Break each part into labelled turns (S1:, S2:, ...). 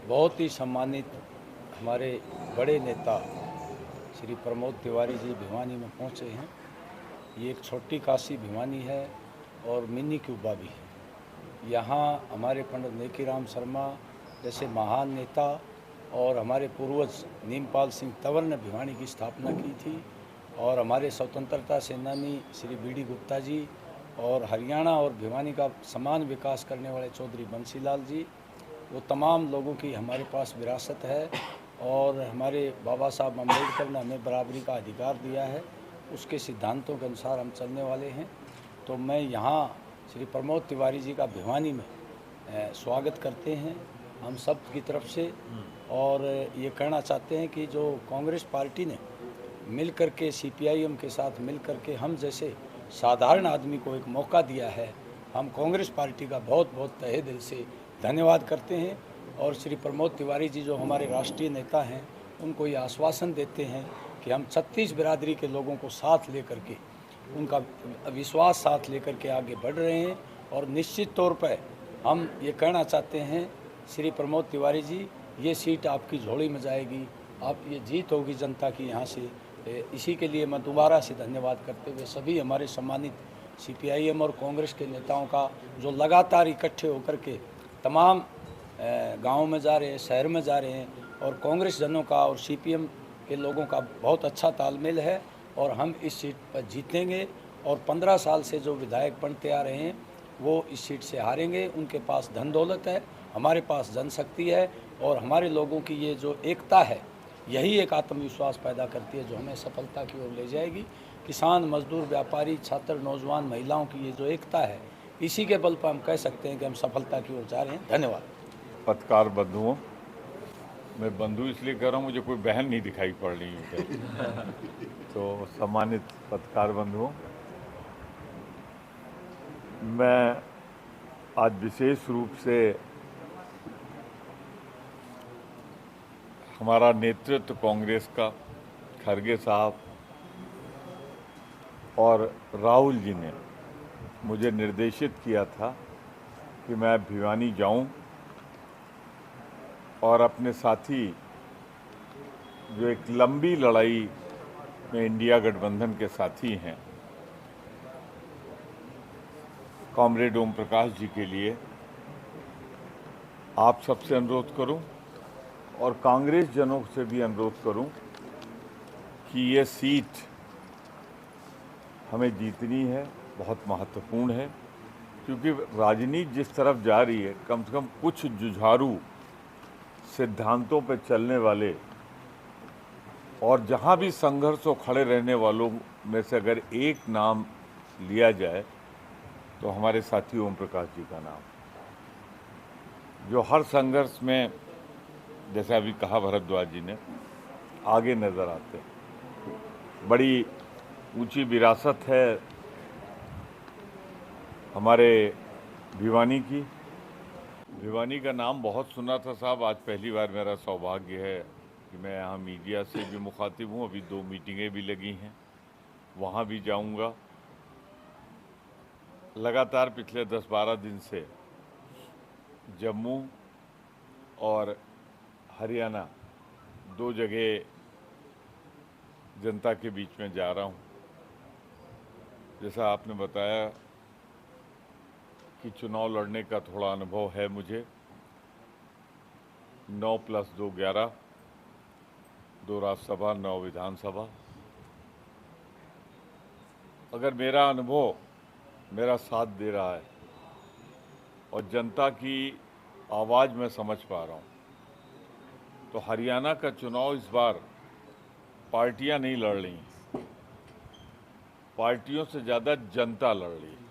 S1: बहुत ही सम्मानित हमारे बड़े नेता श्री प्रमोद तिवारी जी भिवानी में पहुंचे हैं। ये एक छोटी काशी भिवानी है और मिनी क्यूबा भी है। यहाँ हमारे पंडित नेकीराम शर्मा जैसे महान नेता और हमारे पूर्वज नीमपाल सिंह तंवर ने भिवानी की स्थापना की थी, और हमारे स्वतंत्रता सेनानी श्री बीडी गुप्ता जी और हरियाणा और भिवानी का समान विकास करने वाले चौधरी बंसीलाल जी, वो तमाम लोगों की हमारे पास विरासत है। और हमारे बाबा साहब अम्बेडकर ने हमें बराबरी का अधिकार दिया है, उसके सिद्धांतों के अनुसार हम चलने वाले हैं। तो मैं यहाँ श्री प्रमोद तिवारी जी का भिवानी में स्वागत करते हैं हम सब की तरफ से। और ये कहना चाहते हैं कि जो कांग्रेस पार्टी ने मिल कर के सीपीआईएम के साथ मिल कर के हम जैसे साधारण आदमी को एक मौका दिया है, हम कांग्रेस पार्टी का बहुत बहुत तहे दिल से धन्यवाद करते हैं। और श्री प्रमोद तिवारी जी जो हमारे राष्ट्रीय नेता हैं, उनको ये आश्वासन देते हैं कि हम 36 बिरादरी के लोगों को साथ लेकर के, उनका विश्वास साथ लेकर के आगे बढ़ रहे हैं। और निश्चित तौर पर हम ये कहना चाहते हैं श्री प्रमोद तिवारी जी, ये सीट आपकी झोली में जाएगी, आप ये जीत होगी जनता की यहाँ से। इसी के लिए मैं दोबारा से धन्यवाद करते हुए सभी हमारे सम्मानित सीपीआईएम और कांग्रेस के नेताओं का, जो लगातार इकट्ठे होकर के तमाम गाँव में जा रहे हैं, शहर में जा रहे हैं, और कांग्रेस जनों का और सीपीएम के लोगों का बहुत अच्छा तालमेल है, और हम इस सीट पर जीतेंगे। और 15 साल से जो विधायक बनते आ रहे हैं वो इस सीट से हारेंगे। उनके पास धन दौलत है, हमारे पास जनशक्ति है, और हमारे लोगों की ये जो एकता है, यही एक आत्मविश्वास पैदा करती है जो हमें सफलता की ओर ले जाएगी। किसान, मजदूर, व्यापारी, छात्र, नौजवान, महिलाओं की ये जो एकता है, इसी के बल पर हम कह सकते हैं कि हम सफलता की ओर जा रहे हैं। धन्यवाद।
S2: पत्रकार बंधुओं, मैं बंधु इसलिए कह रहा हूँ, मुझे कोई बहन नहीं दिखाई पड़ रही है तो सम्मानित पत्रकार बंधुओं, मैं आज विशेष रूप से हमारा नेतृत्व कांग्रेस का, खरगे साहब और राहुल जी ने मुझे निर्देशित किया था कि मैं भिवानी जाऊं और अपने साथी जो एक लंबी लड़ाई में इंडिया गठबंधन के साथी हैं, कॉमरेड ओम प्रकाश जी के लिए आप सबसे अनुरोध करूं और कांग्रेस जनों से भी अनुरोध करूं कि ये सीट हमें जीतनी है, बहुत महत्वपूर्ण है। क्योंकि राजनीति जिस तरफ जा रही है, कम से कम कुछ जुझारू सिद्धांतों पर चलने वाले और जहां भी संघर्ष हो खड़े रहने वालों में से अगर एक नाम लिया जाए तो हमारे साथी ओम प्रकाश जी का नाम, जो हर संघर्ष में, जैसे अभी कहा भरद्वाज जी ने, आगे नजर आते हैं। बड़ी ऊंची विरासत है हमारे भिवानी की। भिवानी का नाम बहुत सुना था साहब, आज पहली बार मेरा सौभाग्य है कि मैं यहाँ मीडिया से भी मुखातिब हूँ। अभी 2 मीटिंगें भी लगी हैं, वहाँ भी जाऊँगा। लगातार पिछले 10-12 दिन से जम्मू और हरियाणा 2 जगह जनता के बीच में जा रहा हूँ। जैसा आपने बताया कि चुनाव लड़ने का थोड़ा अनुभव है मुझे। 9 + 2 11, 2 राज्यसभा, 9 विधानसभा। अगर मेरा अनुभव मेरा साथ दे रहा है और जनता की आवाज़ में समझ पा रहा हूँ, तो हरियाणा का चुनाव इस बार पार्टियां नहीं लड़ रही, पार्टियों से ज़्यादा जनता लड़ रही है।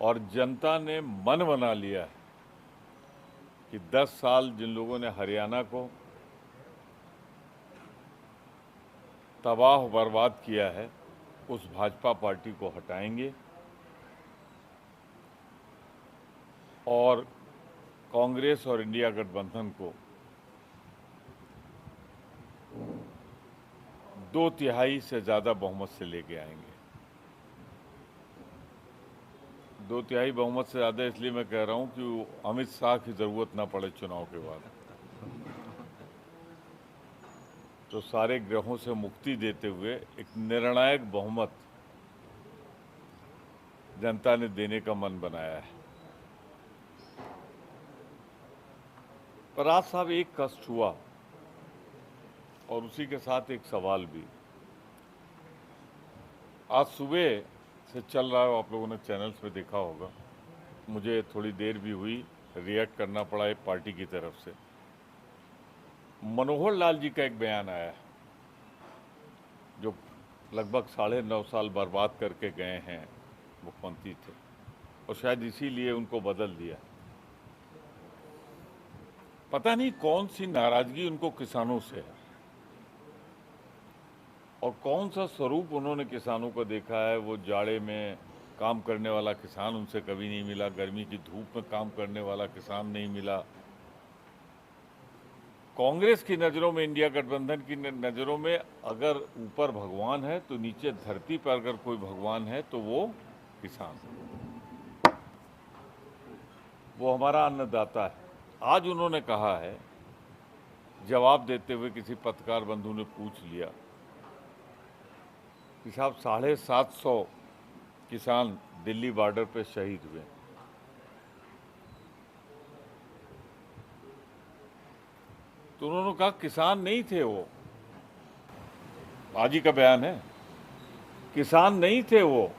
S2: और जनता ने मन बना लिया है कि 10 साल जिन लोगों ने हरियाणा को तबाह बर्बाद किया है, उस भाजपा पार्टी को हटाएंगे और कांग्रेस और इंडिया गठबंधन को 2/3 से ज़्यादा बहुमत से लेके आएंगे। 2/3 बहुमत से ज़्यादा इसलिए मैं कह रहा हूं कि अमित शाह की ज़रूरत ना पड़े चुनाव के बाद, तो सारे ग्रहों से मुक्ति देते हुए एक निर्णायक बहुमत जनता ने देने का मन बनाया है। पर आज साहब एक कष्ट हुआ और उसी के साथ एक सवाल भी। आज सुबह से चल रहा है, आप लोगों ने चैनल्स पे देखा होगा, मुझे थोड़ी देर भी हुई, रिएक्ट करना पड़ा एक पार्टी की तरफ से। मनोहर लाल जी का एक बयान आया जो लगभग 9.5 साल बर्बाद करके गए हैं, मुख्यमंत्री थे और शायद इसीलिए उनको बदल दिया। पता नहीं कौन सी नाराजगी उनको किसानों से है और कौन सा स्वरूप उन्होंने किसानों को देखा है। वो जाड़े में काम करने वाला किसान उनसे कभी नहीं मिला, गर्मी की धूप में काम करने वाला किसान नहीं मिला। कांग्रेस की नज़रों में, इंडिया गठबंधन की नज़रों में अगर ऊपर भगवान है तो नीचे धरती पर अगर कोई भगवान है तो वो किसान, वो हमारा अन्नदाता है। आज उन्होंने कहा है, जवाब देते हुए किसी पत्रकार बंधु ने पूछ लिया कि साहब 750 किसान दिल्ली बॉर्डर पे शहीद हुए, तो उन्होंने कहा किसान नहीं थे वो। आज ही का बयान है, किसान नहीं थे वो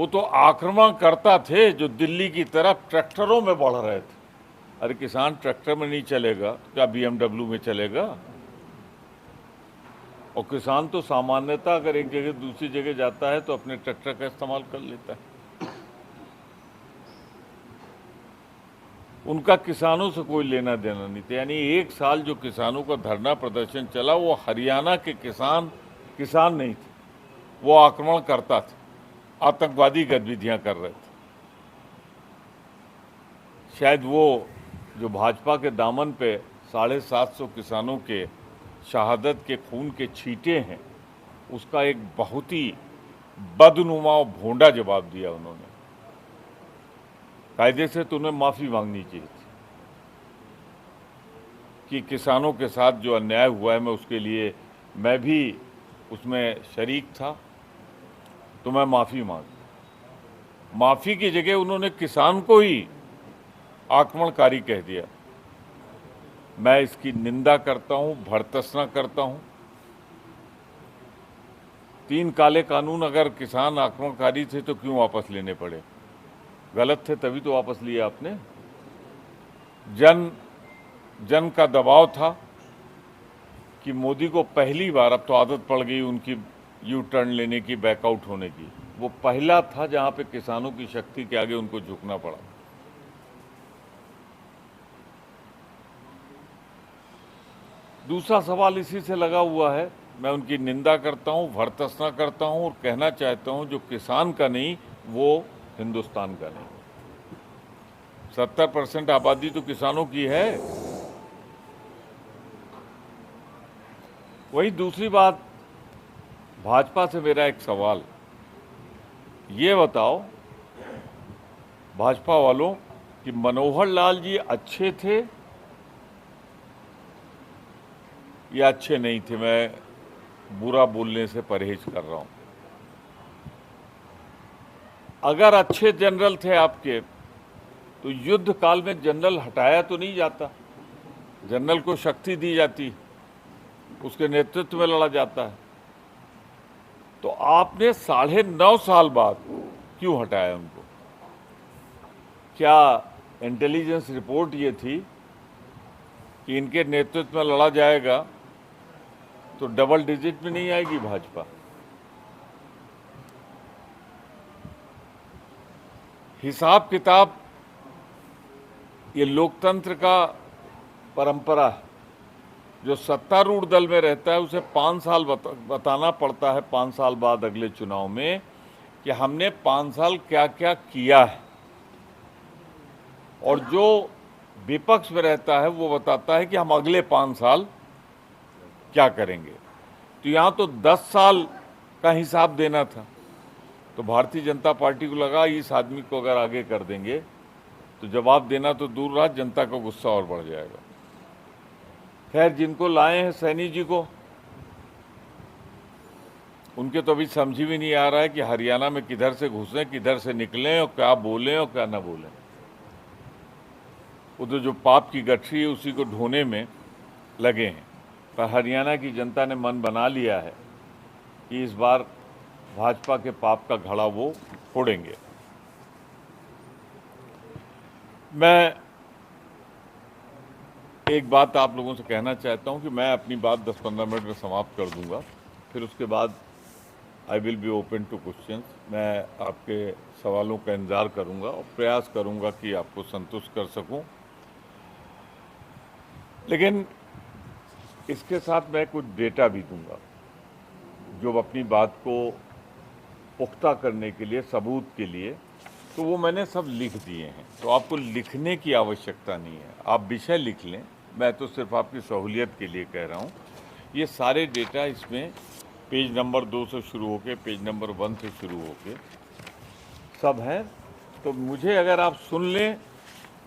S2: तो आक्रमणकर्ता थे जो दिल्ली की तरफ ट्रैक्टरों में बढ़ रहे थे। अरे किसान ट्रैक्टर में नहीं चलेगा, क्या BMW में चलेगा? और किसान तो सामान्यतः अगर एक जगह दूसरी जगह जाता है तो अपने ट्रैक्टर का इस्तेमाल कर लेता है। उनका किसानों से कोई लेना देना नहीं था। यानी एक साल जो किसानों का धरना प्रदर्शन चला, वो हरियाणा के किसान नहीं थे, वो आक्रमणकर्ता थे, आतंकवादी गतिविधियां कर रहे थे। शायद वो जो भाजपा के दामन पे 750 किसानों के शहादत के खून के छींटे हैं, उसका एक बहुत ही बदनुमा और भोंडा जवाब दिया उन्होंने। कायदे से तो उन्हें माफ़ी मांगनी चाहिए थी कि किसानों के साथ जो अन्याय हुआ है, मैं भी उसमें शरीक था, तो मैं माफ़ी मांग। माफ़ी की जगह उन्होंने किसान को ही आक्रमणकारी कह दिया। मैं इसकी निंदा करता हूं, भर्त्सना करता हूं। 3 काले कानून अगर किसान आक्रमणकारी थे तो क्यों वापस लेने पड़े? गलत थे तभी तो वापस लिए आपने। जन का दबाव था कि मोदी को पहली बार, अब तो आदत पड़ गई उनकी यू टर्न लेने की, बैकआउट होने की, वो पहला था जहां पे किसानों की शक्ति के आगे उनको झुकना पड़ा। दूसरा सवाल इसी से लगा हुआ है। मैं उनकी निंदा करता हूं, भर्त्सना करता हूं और कहना चाहता हूं जो किसान का नहीं वो हिंदुस्तान का नहीं। 70% आबादी तो किसानों की है। वही दूसरी बात, भाजपा से मेरा एक सवाल, ये बताओ भाजपा वालों कि मनोहर लाल जी अच्छे थे या अच्छे नहीं थे? मैं बुरा बोलने से परहेज कर रहा हूं। अगर अच्छे जनरल थे आपके तो युद्ध काल में जनरल हटाया तो नहीं जाता, जनरल को शक्ति दी जाती, उसके नेतृत्व में लड़ा जाता है। तो आपने 9.5 साल बाद क्यों हटाया उनको? क्या इंटेलिजेंस रिपोर्ट ये थी कि इनके नेतृत्व में लड़ा जाएगा तो डबल डिजिट में नहीं आएगी भाजपा? हिसाब किताब ये लोकतंत्र का परंपरा है। जो सत्तारूढ़ दल में रहता है उसे 5 साल बताना पड़ता है, 5 साल बाद अगले चुनाव में, कि हमने 5 साल क्या क्या किया है। और जो विपक्ष में रहता है वो बताता है कि हम अगले 5 साल क्या करेंगे। तो यहाँ तो 10 साल का हिसाब देना था, तो भारतीय जनता पार्टी को लगा इस आदमी को अगर आगे कर देंगे तो जवाब देना तो दूर रहा, जनता का गुस्सा और बढ़ जाएगा। खैर, जिनको लाए हैं सैनी जी को, उनके तो अभी समझ भी नहीं आ रहा है कि हरियाणा में किधर से घुसें, किधर से निकलें और क्या बोलें और क्या ना बोलें। उधर जो पाप की गठरी है उसी को ढोने में लगे हैं। पर हरियाणा की जनता ने मन बना लिया है कि इस बार भाजपा के पाप का घड़ा वो फोड़ेंगे। मैं एक बात आप लोगों से कहना चाहता हूं कि मैं अपनी बात 10-15 मिनट में समाप्त कर दूंगा, फिर उसके बाद I will be open two questions. मैं आपके सवालों का इंतजार करूंगा और प्रयास करूंगा कि आपको संतुष्ट कर सकूं। लेकिन इसके साथ मैं कुछ डेटा भी दूंगा जो अपनी बात को पुख्ता करने के लिए, सबूत के लिए, तो वो मैंने सब लिख दिए हैं। तो आपको लिखने की आवश्यकता नहीं है, आप विषय लिख लें। मैं तो सिर्फ आपकी सहूलियत के लिए कह रहा हूँ। ये सारे डेटा इसमें पेज नंबर 2 से शुरू होके पेज नंबर 1 से शुरू होके सब है। तो मुझे अगर आप सुन लें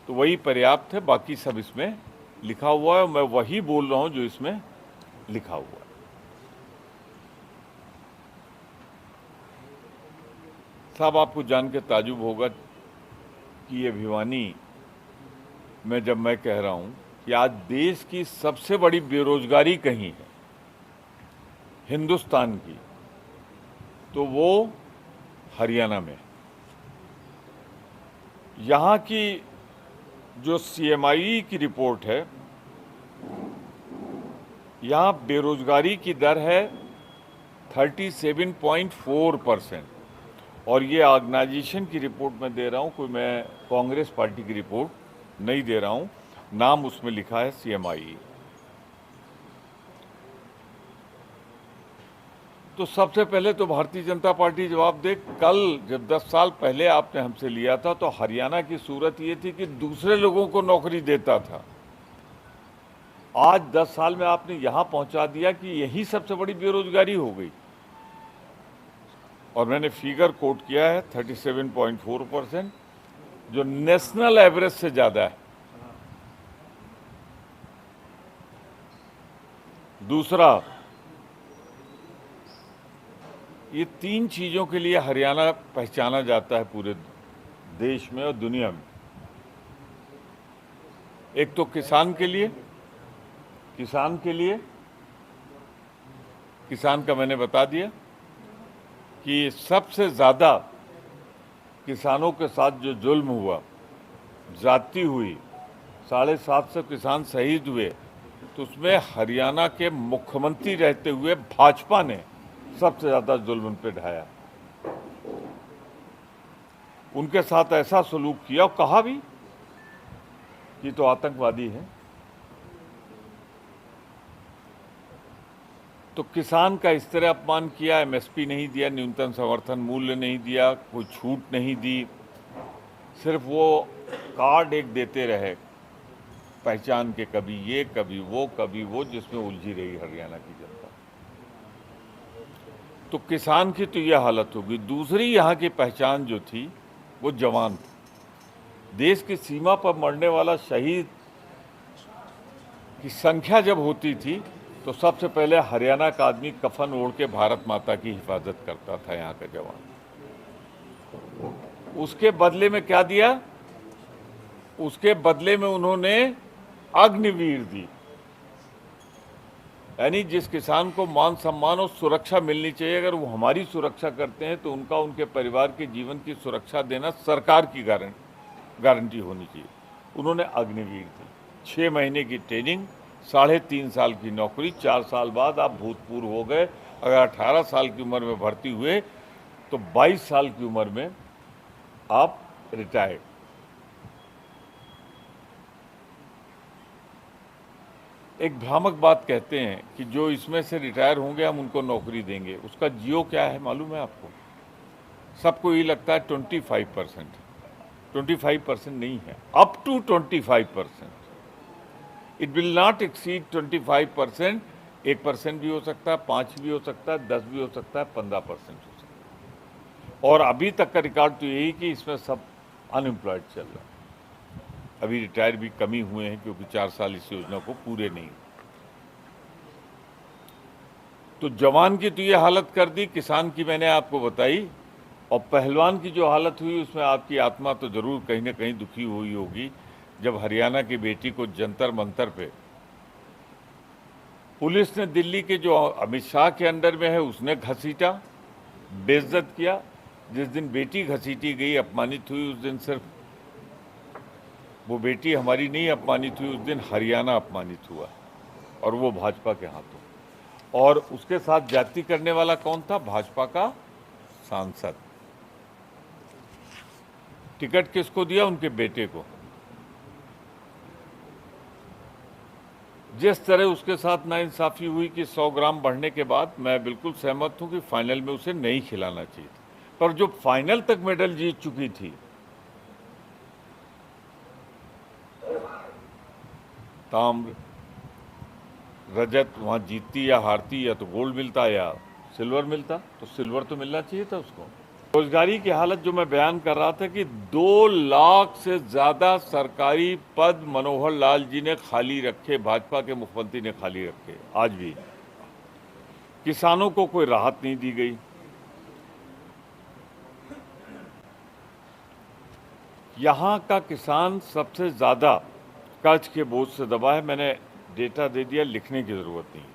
S2: तो वही पर्याप्त है, बाकी सब इसमें लिखा हुआ है। मैं वही बोल रहा हूँ जो इसमें लिखा हुआ है। साहब, आपको जान के ताजुब होगा कि ये भिवानी में जब मैं कह रहा हूँ कि आज देश की सबसे बड़ी बेरोजगारी कहीं है हिंदुस्तान की, तो वो हरियाणा में। यहाँ की जो CMI की रिपोर्ट है, यहाँ बेरोजगारी की दर है 37.4%। और ये ऑर्गेनाइजेशन की रिपोर्ट मैं दे रहा हूँ, कोई मैं कांग्रेस पार्टी की रिपोर्ट नहीं दे रहा हूँ। नाम उसमें लिखा है CMI। तो सबसे पहले तो भारतीय जनता पार्टी जवाब दे। कल जब 10 साल पहले आपने हमसे लिया था तो हरियाणा की सूरत ये थी कि दूसरे लोगों को नौकरी देता था। आज 10 साल में आपने यहां पहुंचा दिया कि यही सबसे बड़ी बेरोजगारी हो गई। और मैंने फिगर कोट किया है 37.4%, जो नेशनल एवरेज से ज्यादा है। दूसरा, ये 3 चीजों के लिए हरियाणा पहचाना जाता है पूरे देश में और दुनिया में। एक तो किसान के लिए, किसान का मैंने बता दिया कि सबसे ज्यादा किसानों के साथ जो जुल्म हुआ, ज्यादती हुई, 750 किसान शहीद हुए, तो उसमें हरियाणा के मुख्यमंत्री रहते हुए भाजपा ने सबसे ज्यादा जुल्म उन पे ढाया। उनके साथ ऐसा सलूक किया और कहा भी कि तो आतंकवादी है। तो किसान का इस तरह अपमान किया, MSP नहीं दिया, न्यूनतम समर्थन मूल्य नहीं दिया, कोई छूट नहीं दी, सिर्फ वो कार्ड एक देते रहे पहचान के, कभी ये कभी वो, जिसमें उलझी रही हरियाणा की जनता। तो किसान की तो यह हालत होगी। दूसरी, यहाँ की पहचान जो थी वो जवान थी। देश की सीमा पर मरने वाला शहीद की संख्या जब होती थी तो सबसे पहले हरियाणा का आदमी कफन ओढ़ के भारत माता की हिफाजत करता था, यहाँ का जवान। उसके बदले में क्या दिया? उसके बदले में उन्होंने अग्निवीर दी। यानी जिस किसान को मान सम्मान और सुरक्षा मिलनी चाहिए, अगर वो हमारी सुरक्षा करते हैं तो उनका, उनके परिवार के जीवन की सुरक्षा देना सरकार की गारंटी होनी चाहिए। उन्होंने अग्निवीर दी। 6 महीने की ट्रेनिंग, 3.5 साल की नौकरी, 4 साल बाद आप भूतपूर्व हो गए। अगर 18 साल की उम्र में भर्ती हुए तो 22 साल की उम्र में आप रिटायर्ड। एक भ्रामक बात कहते हैं कि जो इसमें से रिटायर होंगे हम उनको नौकरी देंगे। उसका जियो क्या है मालूम है आपको? सबको ये लगता है 25%। 25% नहीं है, up to 25%। It will not exceed 25%। 1% भी हो सकता है, 5 भी हो सकता है, 10 भी हो सकता है, 15% हो सकता है। और अभी तक का रिकॉर्ड तो यही कि इसमें सब अनएम्प्लॉयड चल रहा है। अभी रिटायर भी कमी हुए हैं क्योंकि 4 साल इस योजना को पूरे नहीं। तो जवान की तो ये हालत कर दी, किसान की मैंने आपको बताई, और पहलवान की जो हालत हुई उसमें आपकी आत्मा तो जरूर कहीं ना कहीं दुखी हुई होगी जब हरियाणा की बेटी को जंतर मंतर पे पुलिस ने, दिल्ली के जो अमित शाह के अंडर में है, उसने घसीटा, बेइज्जत किया। जिस दिन बेटी घसीटी गई, अपमानित हुई, उस दिन सिर्फ वो बेटी हमारी नहीं अपमानित हुई, उस दिन हरियाणा अपमानित हुआ, और वो भाजपा के हाथों। और उसके साथ जाति करने वाला कौन था? भाजपा का सांसद। टिकट किसको दिया? उनके बेटे को। जिस तरह उसके साथ नाइंसाफी हुई कि 100 ग्राम बढ़ने के बाद, मैं बिल्कुल सहमत हूं कि फाइनल में उसे नहीं खिलाना चाहिए था, पर जो फाइनल तक मेडल जीत चुकी थी, ताम्र रजत, वहां जीतती या हारती, या तो गोल्ड मिलता या सिल्वर मिलता, तो सिल्वर तो मिलना चाहिए था उसको। रोजगारी की हालत जो मैं बयान कर रहा था कि 2 लाख से ज्यादा सरकारी पद मनोहर लाल जी ने खाली रखे, भाजपा के मुख्यमंत्री ने खाली रखे। आज भी किसानों को कोई राहत नहीं दी गई। यहां का किसान सबसे ज्यादा कर्ज के बोझ से दबा है। मैंने डेटा दे दिया, लिखने की जरूरत नहीं।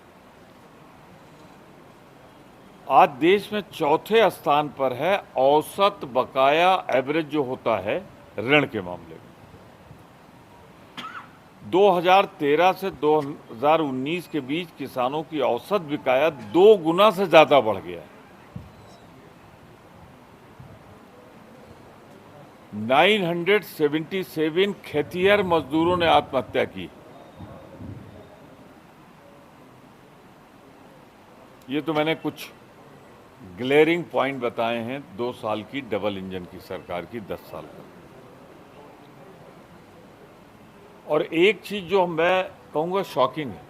S2: आज देश में चौथे स्थान पर है औसत बकाया, एवरेज जो होता है ऋण के मामले में। 2013 से 2019 के बीच किसानों की औसत बकाया 2 गुना से ज्यादा बढ़ गया है। 977 खेतिहर मजदूरों ने आत्महत्या की। ये तो मैंने कुछ ग्लेयरिंग पॉइंट बताए हैं 2 साल की डबल इंजन की सरकार की, 10 साल का। और एक चीज जो मैं कहूंगा शॉकिंग है,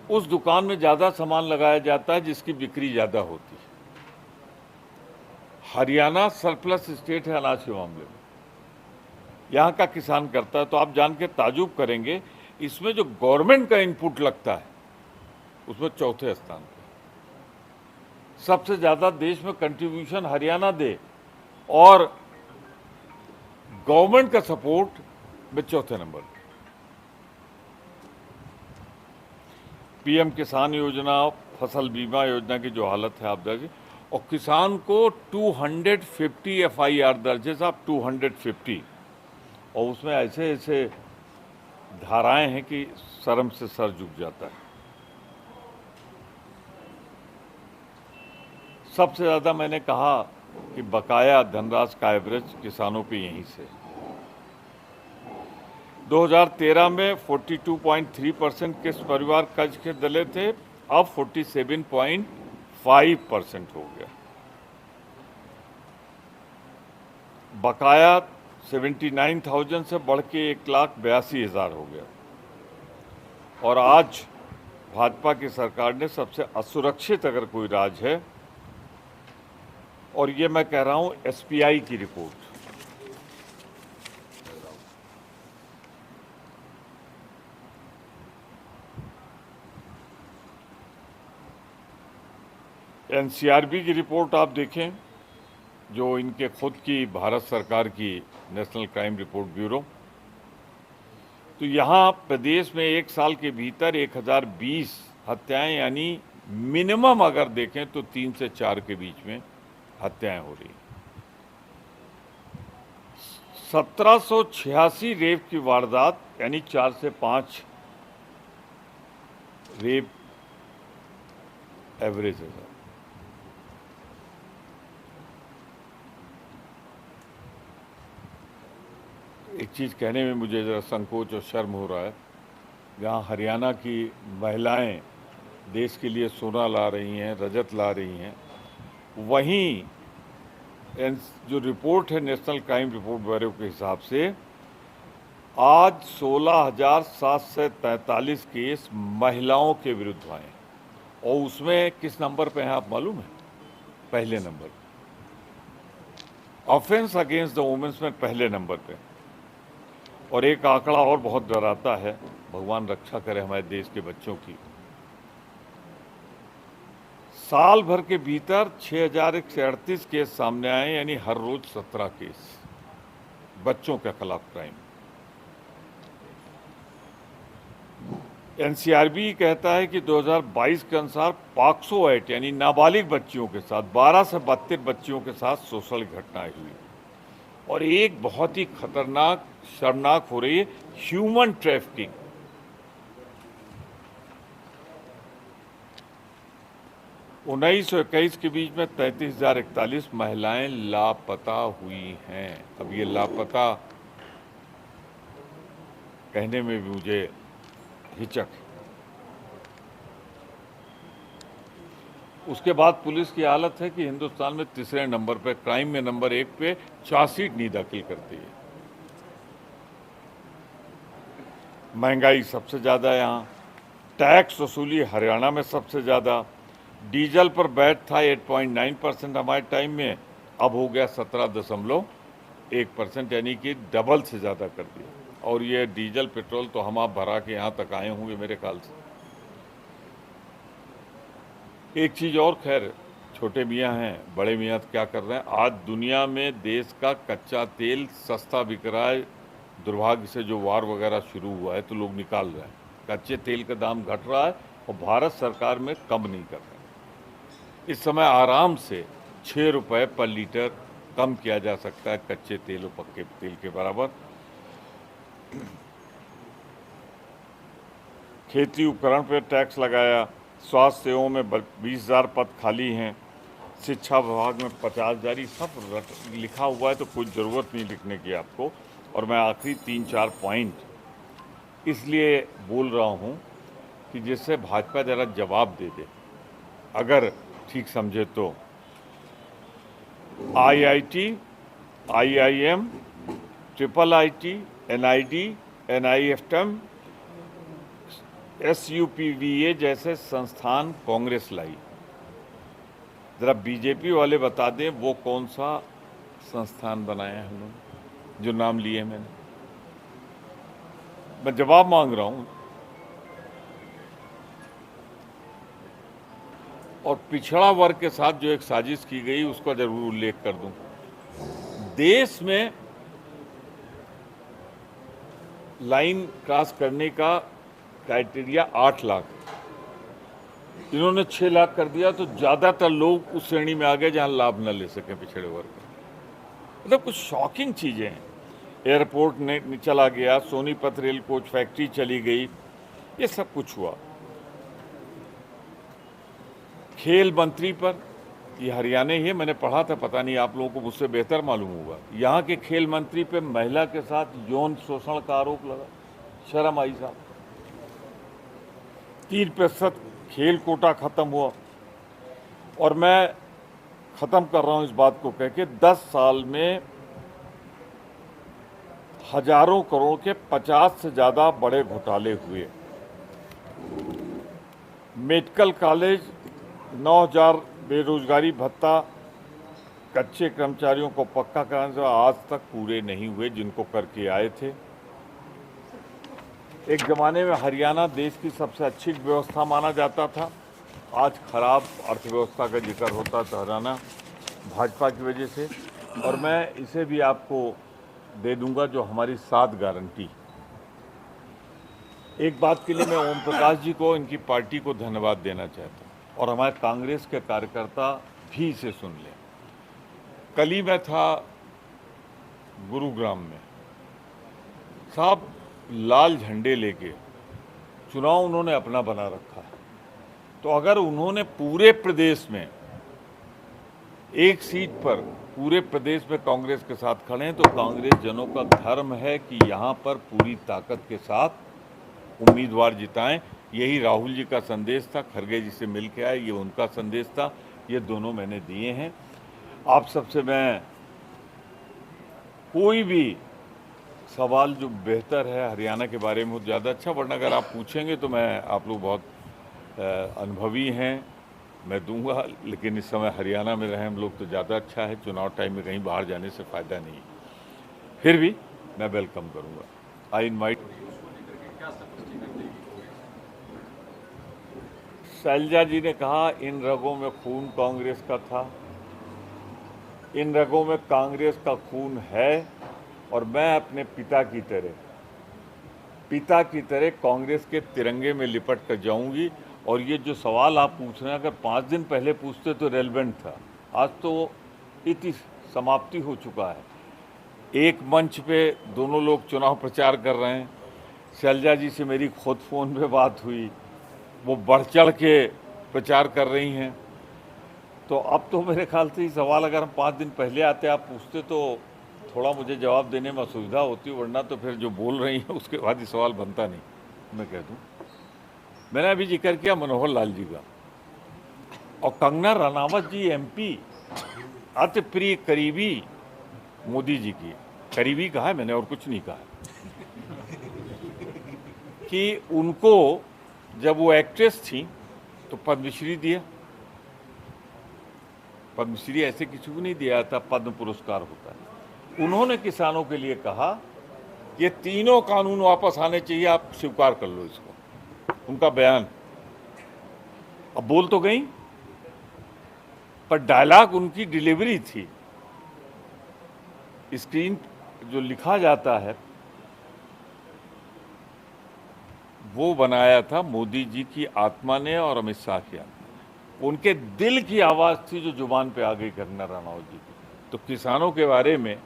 S2: उस दुकान में ज्यादा सामान लगाया जाता है जिसकी बिक्री ज्यादा होती है। हरियाणा सरप्लस स्टेट है अनाज के मामले में, यहां का किसान करता है। तो आप जान के ताजुब करेंगे, इसमें जो गवर्नमेंट का इनपुट लगता है उसमें चौथे स्थान पर। सबसे ज्यादा देश में कंट्रीब्यूशन हरियाणा दे, और गवर्नमेंट का सपोर्ट में चौथे नंबर पे। पीएम किसान योजना, फसल बीमा योजना की जो हालत है आप देखिए, और किसान को 250 एफआईआर दर्ज है साहब, 250, और उसमें ऐसे ऐसे धाराएं हैं कि शर्म से सर झुक जाता है। सबसे ज्यादा मैंने कहा कि बकाया धनराशि का एवरेज किसानों पे यहीं से 2013 में 42.3% किस परिवार कर्ज के दले थे, अब 47.5% हो गया। बकाया 79,000 से बढ़ के 1,82,000 हो गया। और आज भाजपा की सरकार ने सबसे असुरक्षित अगर कोई राज है, और ये मैं कह रहा हूं एसपीआई की रिपोर्ट, एनसीआरबी की रिपोर्ट आप देखें, जो इनके खुद की भारत सरकार की नेशनल क्राइम रिपोर्ट ब्यूरो, तो यहाँ प्रदेश में 1 साल के भीतर 1020 हत्याएं, यानी मिनिमम अगर देखें तो 3 से 4 के बीच में हत्याएं हो रही। 1786 रेप की वारदात, यानी 4 से 5 रेप एवरेज है। एक चीज़ कहने में मुझे ज़रा संकोच और शर्म हो रहा है, जहाँ हरियाणा की महिलाएं देश के लिए सोना ला रही हैं, रजत ला रही हैं, वहीं जो रिपोर्ट है नेशनल क्राइम रिपोर्ट ब्यूरो के हिसाब से आज 16,743 केस महिलाओं के विरुद्ध आए, और उसमें किस नंबर पे हैं आप मालूम है? पहले नंबर पे। ऑफेंस अगेंस्ट द वुमेन्स में पहले नंबर पे। और एक आंकड़ा और बहुत डराता है, भगवान रक्षा करे हमारे देश के बच्चों की। साल भर के भीतर 6,138 केस सामने आए, यानी हर रोज 17 केस बच्चों के खिलाफ क्राइम। एनसीआरबी कहता है कि 2022 के अनुसार पॉक्सो एक्ट यानी नाबालिग बच्चियों के साथ 12 से 32 बच्चियों के साथ सोशल घटनाएं हुई। और एक बहुत ही खतरनाक, शर्मनाक हो रही है, ह्यूमन ट्रैफिकिंग। उन्नीस और 21 के बीच में 33,041 महिलाएं लापता हुई हैं। अब ये लापता कहने में भी मुझे हिचक है। उसके बाद पुलिस की हालत है कि हिंदुस्तान में तीसरे नंबर पे, क्राइम में नंबर 1 पे चार्जशीट नहीं दाखिल करती है। महंगाई सबसे ज़्यादा यहाँ, टैक्स वसूली हरियाणा में सबसे ज़्यादा। डीजल पर वैट था 8.9% हमारे टाइम में, अब हो गया 17.1%, यानी कि डबल से ज़्यादा कर दिया। और ये डीजल पेट्रोल तो हम आप भरा के यहाँ तक आए होंगे मेरे ख्याल से। एक चीज़ और, खैर छोटे मियाँ हैं, बड़े मियाँ क्या कर रहे हैं, आज दुनिया में देश का कच्चा तेल सस्ता बिक रहा है। दुर्भाग्य से जो वार वगैरह शुरू हुआ है तो लोग निकाल रहे हैं, कच्चे तेल का दाम घट रहा है और भारत सरकार में कम नहीं कर रहे। इस समय आराम से 6 रुपये पर लीटर कम किया जा सकता है कच्चे तेल और पक्के तेल के बराबर। खेती उपकरण पर टैक्स लगाया। स्वास्थ्य सेवाओं में 20,000 पद खाली हैं। शिक्षा विभाग में 50,000, सब लिखा हुआ है तो कोई ज़रूरत नहीं लिखने की आपको। और मैं आखिरी 3-4 पॉइंट इसलिए बोल रहा हूँ कि जिससे भाजपा ज़रा जवाब दे दे, अगर ठीक समझे तो। IIT, IIM, IIIT, NID, NIFTM, SUPVA जैसे संस्थान कांग्रेस लाई। ज़रा बीजेपी वाले बता दें वो कौन सा संस्थान बनाया है उन्होंने, जो नाम लिए मैंने। मैं जवाब मांग रहा हूँ। और पिछड़ा वर्ग के साथ जो एक साजिश की गई उसका जरूर उल्लेख कर दूं। देश में लाइन क्रॉस करने का क्राइटेरिया 8 लाख, इन्होंने 6 लाख कर दिया, तो ज़्यादातर लोग उस श्रेणी में आ गए जहां लाभ न ले सकें पिछड़े वर्ग। मतलब कुछ शॉकिंग चीज़ें हैं। एयरपोर्ट ने चला गया, सोनीपत रेल कोच फैक्ट्री चली गई, ये सब कुछ हुआ। खेल मंत्री पर, ये हरियाणा ही है, मैंने पढ़ा था, पता नहीं आप लोगों को मुझसे बेहतर मालूम होगा। यहाँ के खेल मंत्री पे महिला के साथ यौन शोषण का आरोप लगा। शर्म आई साहब। 3% खेल कोटा खत्म हुआ। और मैं ख़त्म कर रहा हूँ इस बात को कह के, 10 साल में हजारों करोड़ के 50 से ज़्यादा बड़े घोटाले हुए। मेडिकल कॉलेज 9,000 बेरोजगारी भत्ता कच्चे कर्मचारियों को पक्का कराने से आज तक पूरे नहीं हुए जिनको करके आए थे। एक ज़माने में हरियाणा देश की सबसे अच्छी व्यवस्था माना जाता था, आज खराब अर्थव्यवस्था का जिक्र होता था हरियाणा भाजपा की वजह से। और मैं इसे भी आपको दे दूंगा, जो हमारी 7 गारंटी। एक बात के लिए मैं ओम प्रकाश जी को, इनकी पार्टी को धन्यवाद देना चाहता हूँ, और हमारे कांग्रेस के कार्यकर्ता भी इसे सुन लें। कल ही मैं था गुरुग्राम में, साहब लाल झंडे लेके चुनाव उन्होंने अपना बना रखा है। तो अगर उन्होंने पूरे प्रदेश में एक सीट पर पूरे प्रदेश में कांग्रेस के साथ खड़े हैं, तो कांग्रेस जनों का धर्म है कि यहाँ पर पूरी ताकत के साथ उम्मीदवार जिताएं। यही राहुल जी का संदेश था, खरगे जी से मिल के आए, ये उनका संदेश था, ये दोनों मैंने दिए हैं। आप सबसे मैं कोई भी सवाल जो बेहतर है हरियाणा के बारे में, ज़्यादा अच्छा, वरना अगर आप पूछेंगे तो मैं, आप लोग बहुत अनुभवी हैं, मैं दूंगा, लेकिन इस समय हरियाणा में रहे हम लोग तो ज़्यादा अच्छा है। चुनाव टाइम में कहीं बाहर जाने से फ़ायदा नहीं। फिर भी मैं वेलकम करूंगा। I invite. शैलजा जी ने कहा इन रगों में खून कांग्रेस का था, इन रगों में कांग्रेस का खून है, और मैं अपने पिता की तरह कांग्रेस के तिरंगे में लिपट कर जाऊंगी। और ये जो सवाल आप पूछ रहे हैं, अगर 5 दिन पहले पूछते तो रेलेवेंट था। आज तो इति समाप्ति हो चुका है। एक मंच पे दोनों लोग चुनाव प्रचार कर रहे हैं। शैलजा जी से मेरी खुद फ़ोन पे बात हुई, वो बढ़ चढ़ के प्रचार कर रही हैं। तो अब तो मेरे ख्याल से ये सवाल अगर हम 5 दिन पहले आते आप पूछते तो थोड़ा मुझे जवाब देने में असुविधा होती, वरना तो फिर जो बोल रही हैं उसके बाद ये सवाल बनता नहीं। मैं कह दूं, मैंने अभी जिक्र किया मनोहर लाल जी का, और कंगना रनावत जी MP, अति प्रिय करीबी मोदी जी की। करीबी कहा है मैंने, और कुछ नहीं कहा, कि उनको जब वो एक्ट्रेस थी तो पद्मश्री दिया। पद्मश्री ऐसे किसी को नहीं दिया था, पद्म पुरस्कार होता है। उन्होंने किसानों के लिए कहा ये तीनों कानून वापस आने चाहिए, आप स्वीकार कर लो इसको। उनका बयान, अब बोल तो गई, पर डायलॉग उनकी डिलीवरी थी। स्क्रीन जो लिखा जाता है वो बनाया था मोदी जी की आत्मा ने और अमित शाह की आत्मा ने। उनके दिल की आवाज़ थी जो जुबान पे आ गई कंगना रनावत जी की। तो किसानों के बारे में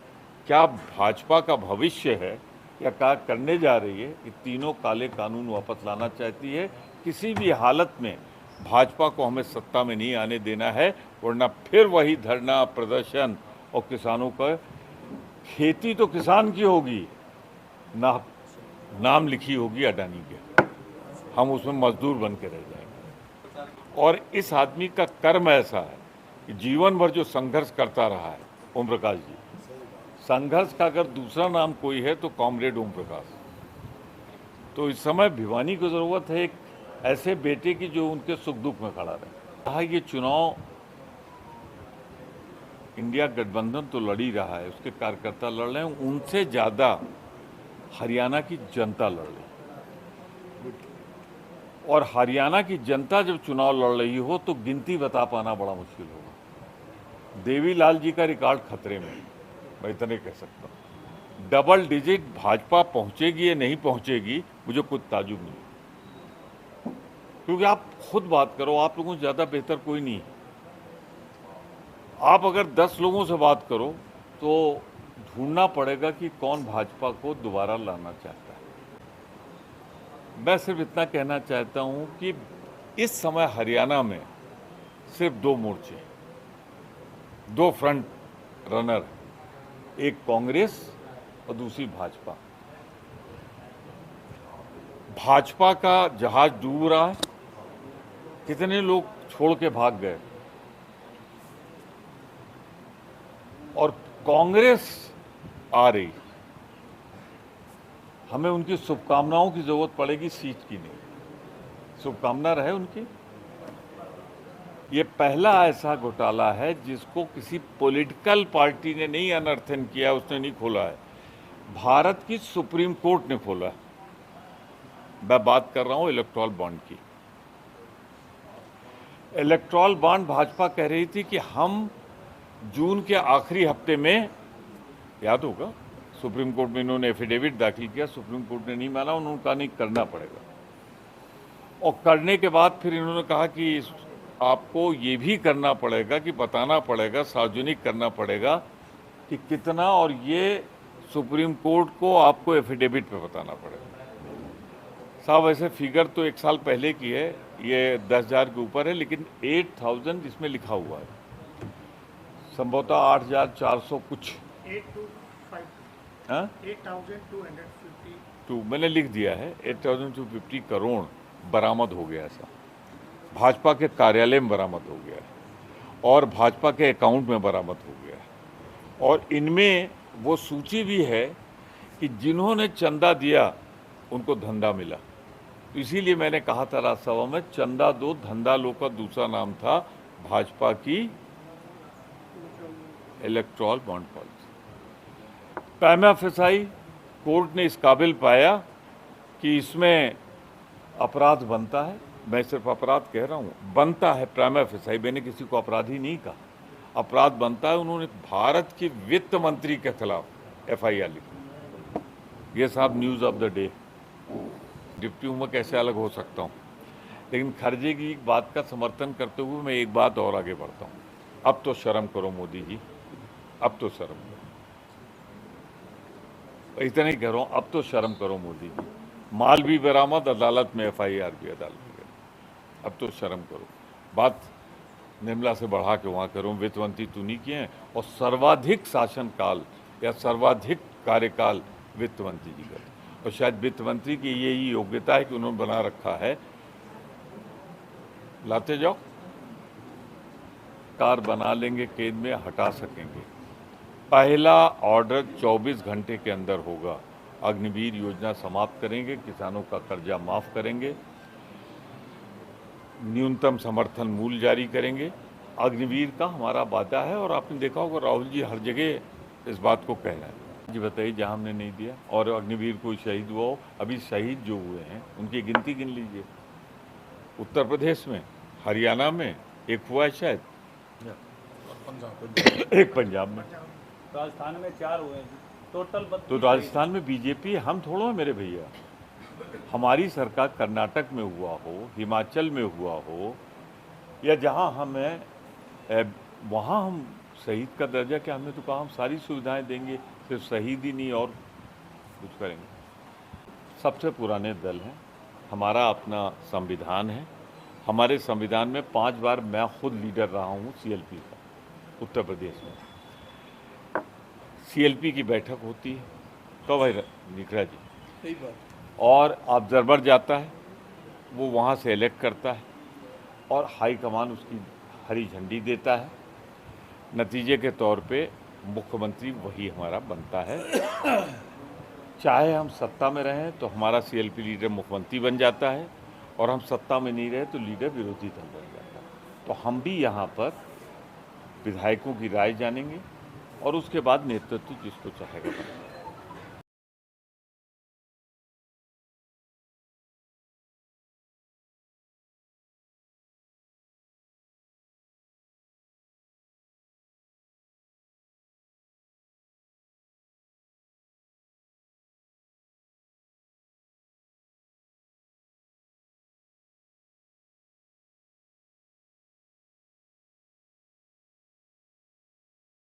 S2: क्या भाजपा का भविष्य है या क्या करने जा रही है, ये तीनों काले कानून वापस लाना चाहती है। किसी भी हालत में भाजपा को हमें सत्ता में नहीं आने देना है, वरना फिर वही धरना प्रदर्शन। और किसानों का, खेती तो किसान की होगी ना, नाम लिखी होगी अडानी के, हम उसमें मजदूर बन के रह जाएंगे। और इस आदमी का कर्म ऐसा है कि जीवन भर जो संघर्ष करता रहा है, ओम प्रकाश जी, संघर्ष का अगर दूसरा नाम कोई है तो कॉमरेड ओम प्रकाश। तो इस समय भिवानी को ज़रूरत है एक ऐसे बेटे की जो उनके सुख दुख में खड़ा रहे। कहा ये चुनाव इंडिया गठबंधन तो लड़ ही रहा है, उसके कार्यकर्ता लड़ रहे हैं, उनसे ज़्यादा हरियाणा की जनता लड़ रही है। और हरियाणा की जनता जब चुनाव लड़ रही हो तो गिनती बता पाना बड़ा मुश्किल होगा। देवीलाल जी का रिकॉर्ड खतरे में, मैं इतने कह सकता हूँ। डबल डिजिट भाजपा पहुंचेगी या नहीं पहुंचेगी, मुझे कुछ ताजुब नहीं, क्योंकि आप खुद बात करो, आप लोगों से ज़्यादा बेहतर कोई नहीं है। आप अगर 10 लोगों से बात करो तो ढूंढना पड़ेगा कि कौन भाजपा को दोबारा लाना चाहता है। मैं सिर्फ इतना कहना चाहता हूं कि इस समय हरियाणा में सिर्फ 2 मोर्चे, 2 फ्रंट रनर, एक कांग्रेस और दूसरी भाजपा। भाजपा का जहाज डूब रहा है, कितने लोग छोड़ के भाग गए, और कांग्रेस आ रही। हमें उनकी शुभकामनाओं की जरूरत पड़ेगी, सीट की नहीं। शुभकामना रहे उनकी। ये पहला ऐसा घोटाला है जिसको किसी पॉलिटिकल पार्टी ने नहीं अनर्थन किया, उसने नहीं खोला है, भारत की सुप्रीम कोर्ट ने खोला है। मैं बात कर रहा हूं इलेक्टोरल बॉन्ड की। इलेक्टोरल बॉन्ड भाजपा कह रही थी कि हम जून के आखिरी हफ्ते में, याद होगा सुप्रीम कोर्ट में इन्होंने एफिडेविट दाखिल किया, सुप्रीम कोर्ट ने नहीं माना, उन्होंने कहा नहीं करना पड़ेगा। और करने के बाद फिर इन्होंने कहा कि आपको ये भी करना पड़ेगा कि बताना पड़ेगा, सार्वजनिक करना पड़ेगा कि कितना, और ये सुप्रीम कोर्ट को आपको एफिडेविट पे बताना पड़ेगा। साहब ऐसे फिगर तो 1 साल पहले की है, ये 10,000 के ऊपर है, लेकिन 8,000 इसमें लिखा हुआ है, संभवतः 8,400 कुछ, 8,250 मैंने लिख दिया है। 8,250 करोड़ बरामद हो गया, ऐसा भाजपा के कार्यालय में बरामद हो गया है और भाजपा के अकाउंट में बरामद हो गया है। और इनमें वो सूची भी है कि जिन्होंने चंदा दिया उनको धंधा मिला। तो इसीलिए मैंने कहा था राज्यसभा में, चंदा दो धंधा लो का दूसरा नाम था भाजपा की electoral bond policy. Prima facie court ने इस काबिल पाया कि इसमें अपराध बनता है। मैं सिर्फ अपराध कह रहा हूँ, बनता है प्राइमा फेसाई, मैंने किसी को अपराधी नहीं कहा, अपराध बनता है। उन्होंने भारत के वित्त मंत्री के खिलाफ एफआईआर लिखी। ये साहब news of the day. Deputy हूँ मैं, कैसे अलग हो सकता हूँ? लेकिन खरगे की एक बात का समर्थन करते हुए मैं एक बात और आगे बढ़ता हूँ। अब तो शर्म करो मोदी जी, अब तो शर्म करो। इतना ही कह रहा हूँ, अब तो शर्म करो मोदी जी। माल भी बरामद, अदालत में एफआईआर भी अदालत में। अब तो शर्म करो। बात निर्मला से बढ़ा के वहाँ करूँ, वित्त मंत्री तू नहीं किए हैं, और सर्वाधिक शासनकाल या सर्वाधिक कार्यकाल वित्त मंत्री जी का। और शायद वित्त मंत्री की यही योग्यता है कि उन्होंने बना रखा है, लाते जाओ, कार बना लेंगे, केंद्र में हटा सकेंगे। पहला ऑर्डर 24 घंटे के अंदर होगा। अग्निवीर योजना समाप्त करेंगे, किसानों का कर्जा माफ करेंगे, न्यूनतम समर्थन मूल्य जारी करेंगे। अग्निवीर का हमारा वादा है, और आपने देखा होगा राहुल जी हर जगह इस बात को कह रहे हैं। जी बताइए, जहाँ हमने नहीं दिया और अग्निवीर कोई शहीद हुआ हो, अभी शहीद जो हुए हैं उनकी गिनती गिन लीजिए। उत्तर प्रदेश में, हरियाणा में एक हुआ है शायद, एक पंजाब में,
S3: राजस्थान में 4 हुए हैं टोटल।
S2: तो राजस्थान में बीजेपी, हम थोड़ा मेरे भैया। हमारी सरकार कर्नाटक में हुआ हो, हिमाचल में हुआ हो, या जहां हमें वहां हम शहीद का दर्जा, क्या हमने तो कहा हम सारी सुविधाएं देंगे, सिर्फ शहीद ही नहीं और कुछ करेंगे। सबसे पुराने दल हैं, हमारा अपना संविधान है। हमारे संविधान में 5 बार मैं खुद लीडर रहा हूं सीएलपी का उत्तर प्रदेश में। सीएलपी की बैठक होती है, तो भाई निकरा जी,
S3: सही बात,
S2: और ऑब्जर्वर जाता है, वो वहाँ से इलेक्ट करता है, और हाई कमान उसकी हरी झंडी देता है। नतीजे के तौर पे मुख्यमंत्री वही हमारा बनता है। चाहे हम सत्ता में रहें तो हमारा सीएलपी लीडर मुख्यमंत्री बन जाता है, और हम सत्ता में नहीं रहे तो लीडर विरोधी दल बन जाता है। तो हम भी यहाँ पर विधायकों की राय जानेंगे, और उसके बाद नेतृत्व जिसको चाहेगा बनाएगा।